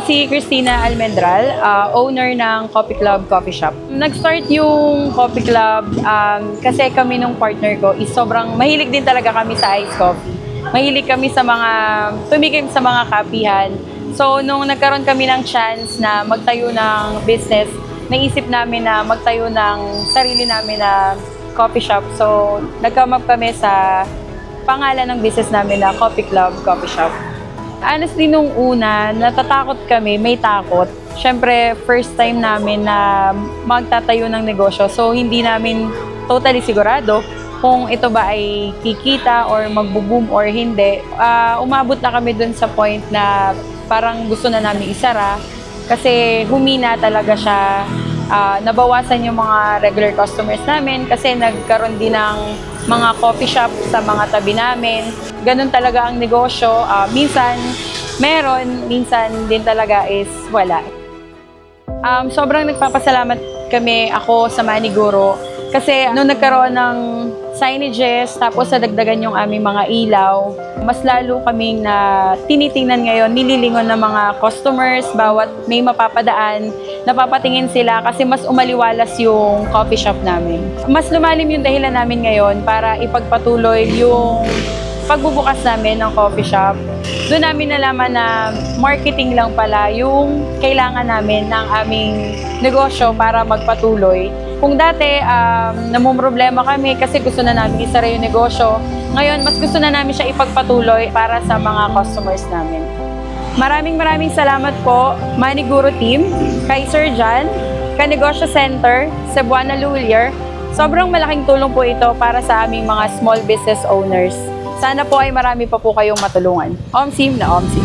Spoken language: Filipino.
po si Christina Almendral, owner ng Coffee Club Coffee Shop. Nag-start yung Coffee Club kasi kami nung partner ko is sobrang mahilig din talaga kami sa iced coffee. Mahilig kami sa tumikim sa mga kapihan. So, nung nagkaroon kami ng chance na magtayo ng business, naisip namin na magtayo ng sarili namin na coffee shop. So, nag-come up kami sa pangalan ng business namin na Coffee Club Coffee Shop. Honestly, nung una, natatakot kami, may takot. Siyempre, first time namin na magtatayo ng negosyo. So, hindi namin totally sigurado kung ito ba ay kikita or magbo-boom or hindi. Umabot na kami dun sa point na parang gusto na namin isara kasi humina talaga siya. Nabawasan yung mga regular customers namin kasi nagkaroon din ng mga coffee shop sa mga tabi namin. Ganun talaga ang negosyo. Minsan meron, minsan din talaga is wala. Sobrang nagpapasalamat kami ako sa Maniguro kasi nung nagkaroon ng signages tapos nadagdagan yung aming mga ilaw, mas lalo kaming na tinitingnan ngayon, nililingon ng mga customers, bawat may mapapadaan, napapatingin sila kasi mas umaliwalas yung coffee shop namin. Mas lumalim yung dahilan namin ngayon para ipagpatuloy yung pagbubukas namin ng coffee shop. Doon namin nalaman na marketing lang pala yung kailangan namin ng aming negosyo para magpatuloy. Kung dati, namumroblema kami kasi gusto na namin isara yung negosyo. Ngayon, mas gusto na namin siya ipagpatuloy para sa mga customers namin. Maraming salamat po, Maniguro Team, kay Sir John, Kanegosyo Center, Cebuana Lulier. Sobrang malaking tulong po ito para sa aming mga small business owners. Sana po ay marami pa po kayong matulungan. OMSIM na OMSIM.